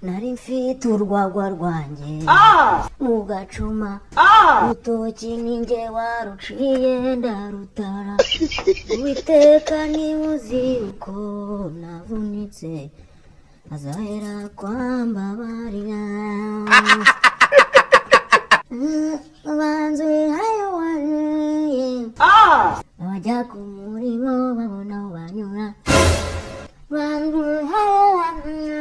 nari mfite urwagwa rwanjye mu gacuma urutoki ninjye waruciye ndarutara Uwiteka niwe uzi uko navunitse azahera kwambabarira banzu hayo wanye abajya ku murimo babona banyura banzu hayo wanye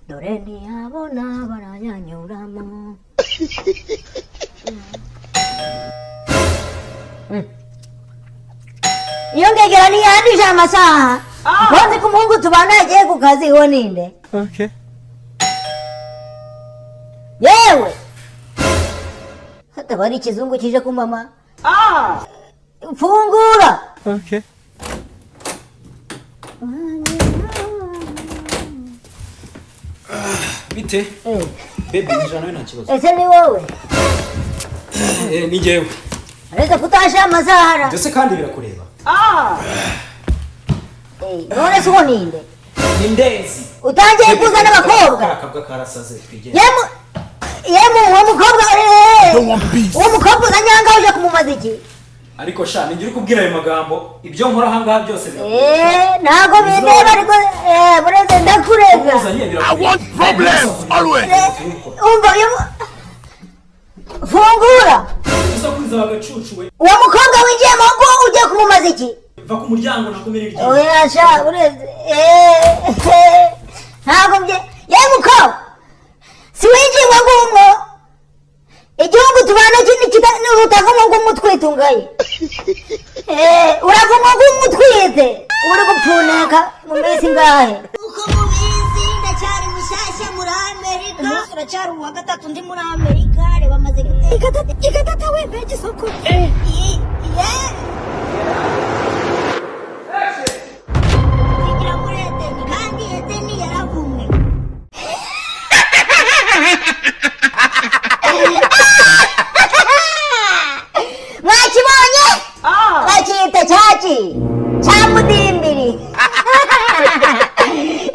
dore ntiyabona barayanyuramo iyo ngegera niyandije amasaha konzi ko umuhungu tubana yagiye ku kazi ho ninde Okay. yewe hatabari ikizungu kije ku mama fungura Okay. Bite? Baby njana we nta kibazo. ese ni wowe Ni jewe. ariko kutasha amasahara Ndetse kandi birakureba. none se uwo ninde Ni ndezi. utangiye kuza n'abakobwa Akabwa karasaze twigeze. yemu uwo mukobwa uwo mukobwa uzanyanga uje kumumaza iki Ariko sha ningira kubwira ayo magambo ibyo nkora hanga byose ntago bindeba ariko bureze ndakurega I want problems always. umva fungura Uza kwiza bagacucuwe. uwo mukobwa winjiye mu ngo uje kumumaza iki Va ku muryango nakumira ibyo. oya sha bureze ntago bye mukobwa si winjiye mu ngo igihugu tubana kindi utavuma ngo umutwitungaye uravuma ngo umutwite uri gupfuneka mu minsi ngahe uko mubizi ndacyari mushyashya muri Amerika uracyari uwa gatatu ndi muri Amerika reba amaze igatata we mbega isoko igira muri Edeni kandi Edeni yaravumwe mwakibonye bakita cyaki cyamudimbiri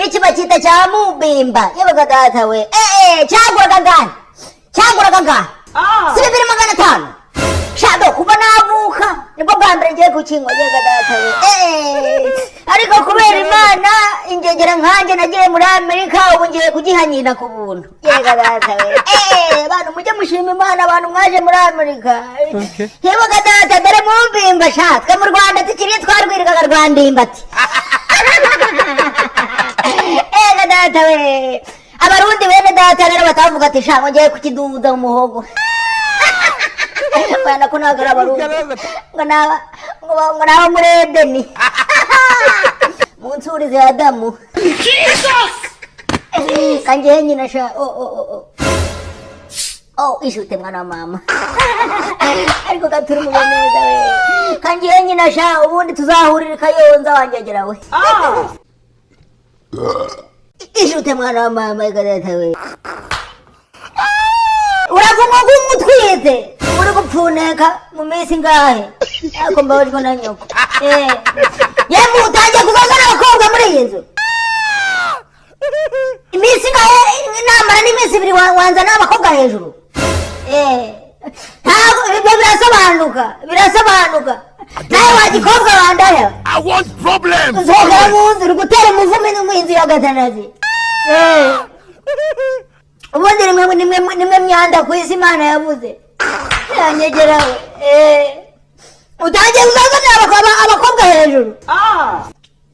iki bakita cyamubimba yabaga data we cyaguraga ngana sibi biri 500 shado kuba navuka nibwo bwa mbere ngiye kukinywa yaga data we ariko kubera Imana ingegera nkanjye nagiye muri Amerika ubu ngiye kugihanyina ku buntu yaga data we abantu mujye mushima Imana abantu mwaje muri Amerika yabaga data dore mumbimba shatwe mu Rwanda tukiri twarwirikaga Rwandimba ati yaga data we abarundi bene data rero batavuga ati sha ngiye kukiduza umuhogo bana ko nagara abarundi ngo naba muri Edeni munsurize Adamu kanjye nyina sha ishute mwana mama ariko gaturi mu neza we kanjye nyina sha ubundi tuzahurira Kayonza wanjegera we ishute mwana mama igadata we uravuma ngo umutwite uri gupfuneka mu minsi ngahe ariko mbabajwe na nyoko yemu utangiye kuzaza n'abakobwa muri iyi nzu iminsi ngahe namara n'iminsi 2 wanza n'abakobwa hejuru ntabwo ibyo birasobanuka nawe wagikobwa wandaya I want problems. nzogera mu nzu uri gutera umuvumi no mu inzu ya gatanazi ubundi nimwe myanda ku isi Imana yavuze yanyegera we utangiye kuzazanira abakobwa hejuru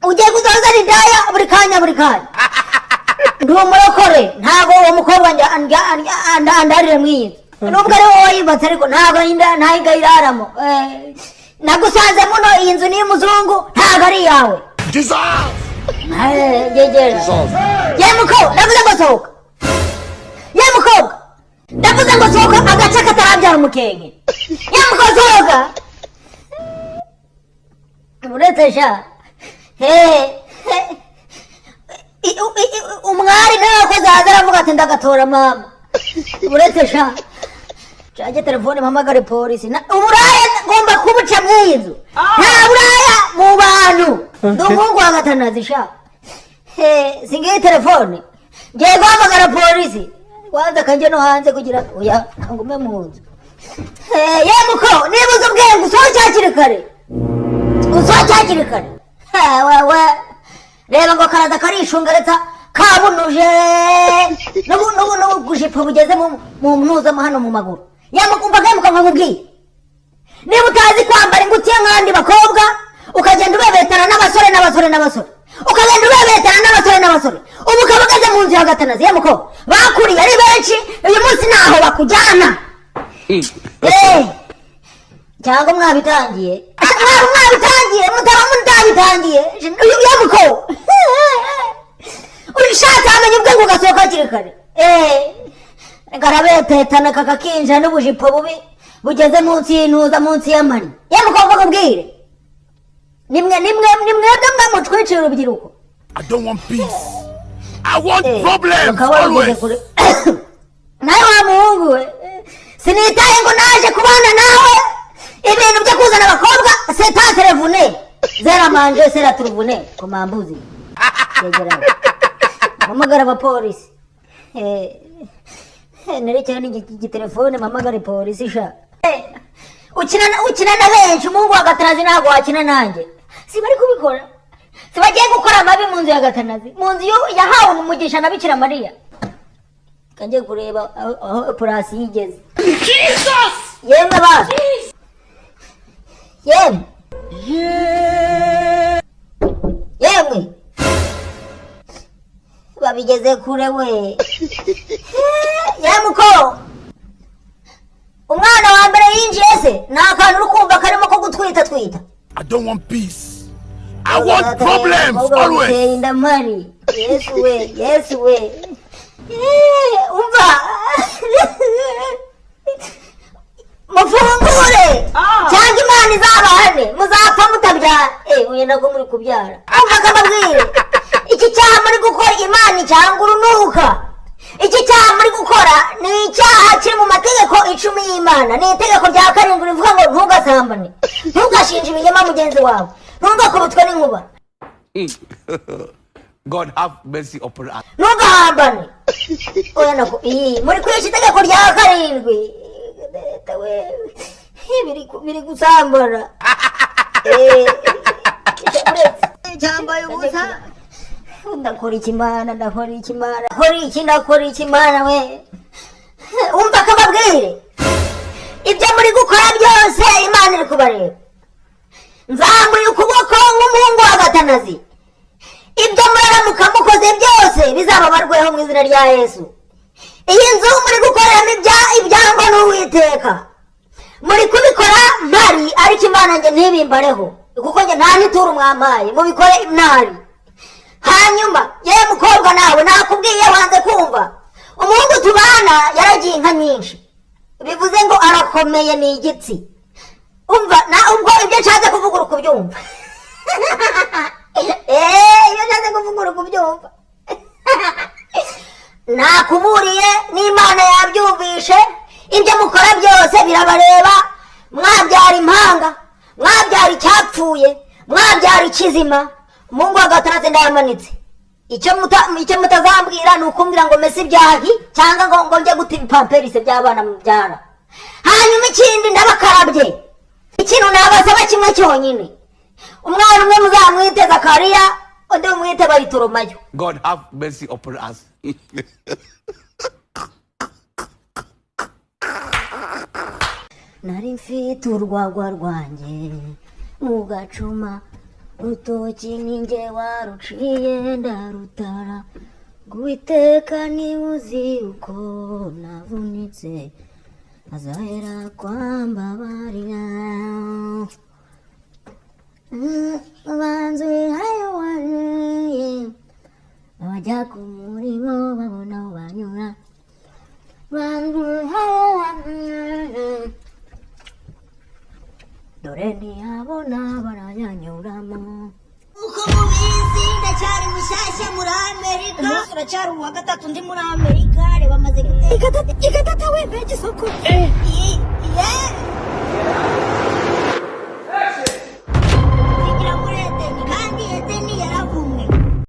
ugiye kuzazana indaya buri kanya ndi umurokore ntabwo uwo mukobwa andarire mu iyi nzu nubwo ari wowe wayibatse ariko ntabwo ntayiga iraramo nagusanze muno iyi nzu ni muzungu ntabwo ari iyawe gegera mukobwa ndavuze ngo sohoka mukobwa ndavuze ngo sohoka agace katarabyara umukenke mukobwa sohoka uretse sha umwari nawe wakoze haza aravuga ati ndagatora mama uretse sha Chaje telefone mpamagare polisi. Uburaya ngomba kubuca mwizu. Nta buraya mu bantu. Ndumugu agatanazi sha. Singiye telefone ngiye guhamagara polisi kwanza kanje no hanze kugira oya kangume mu nzu. Yemuko niba uzi ubwenge usohokere kare wewe reba ngo karaza karishungeretsa kabunuje n'ubu gujipa bugeze mu mnuza hano mu maguru. Yemukumva kemuka nkubwiye niba utazi kwambara ingutiya nk'andi bakobwa ukagenda ubebetana n'abasore ukagenda ubebetana n'abasore ubu ukaba ugeze mu nzu ya gatanazi. Yemuko bakuriye ari benshi uyu munsi naho bakujyana cyangwa mwabitangiye mutaba mutabitangiye. Yemuko urishatse amenye ubwenge ugasohoka hakiri kare ngarabetetana kakakinja n'ubujipo bubi bugeze munsi y'intuza munsi y'amani. Yemuko bakubwire nimwe mwamutwicira urubyiruko. I don't want peace. I want problems always. Nawe wa muhungu we sinitaye ngo naje kubana nawe ibintu byo kuzana abakobwa seta telefone zera manje sera turubune ko mambuzi yegera mamagara abapolisi nerekera n'iki telefone mamagara polisi sha ukina na benshi umuhungu wa Gatanazi ntabwo wakina nanjye sibari kubikora sibagiye gukora amabi mu nzu ya Gatanazi mu nzu yahawe umugisha na Bikira Mariya kanje kureba aho polisi yigeze. Jesus yemwe basi yemwe babigeze kure we. Yemuko umwana wa mbere yinjiye se nakantu urukumva karimo ko gutwita. I don't want peace. I want problems always. Ndamari Yesu we umva mufungure cyangwa Imana izabahane muzapfa mutabyara uye nako muri kubyara. Umva kababwire iki cyaha muri gukora Imana cyangwa urunuka. Iki cyaha muri gukora ni icyaha kiri mu mategeko 10 y'Imana. Ni itegeko rya 7 rivuga ngo ntugasambane, ntugashinje ibinyoma mugenzi wawe, ntugakubitwe n'inkuba. God have mercy upon us. Ntugahambane oya nako muri kwica itegeko rya 7 tawe biri gusambana cyambaye ubusa. Ndakora ikimana we. Umva kababwire ibyo muri gukora byose Imana iri kubareba. Nzamuye ukuboko nk'umuhungu wa Gatanazi. Ibyo muramuka mukoze byose bizababarweho mu izina rya Yesu. Iyi nzu muri gukoreramo ibyangwa n'Uwiteka muri kubikora mpari ariko Imana nge ntibimbareho kuko nge nta nituru umwamaye mubikore imnari. Hanyuma yewe mukobwa nawe nakubwiye wanze kumva umuhungu tubana yaragiye inka nyinshi bivuze ngo arakomeye ni igitsi. Umva na ubwo ibyo nshatse kuvuga ukubyumva ibyo nshatse kuvuga ukubyumva nakuburiye n'Imana yabyumvishe. Ibyo mukora byose birabareba. Mwabyara impanga, mwabyara icyapfuye, mwabyara ikizima. Mungu wa Gatanazi ndayamanitse. Icyo mutazambwira ni ukumbwira ngo mesi ibyahi cyangwa ngo njye guta ibipamperise by'abana mubyara. Hanyuma ikindi ndabakarabye ikintu nabasaba kimwe cyonyine umwana umwe muzamwite Zakariya undi umwite Baritholomayo. God have mercy upon us. Nari mfite urwagwa rwanjye mu gacuma rutoki ninjye waruciye ndarutara. Uwiteka niwe uzi uko navunitse azahera kwambabarira. Abanzi hayo wariye abajya ku murimo babona aho banyura. Dore ntiyabona barayanyuramo. Uko mubizi ndacyari mushyashya muri Amerika. Turacyari uwa gatatu ndi muri Amerika. Reba maze guteka igatata we mbega isoko.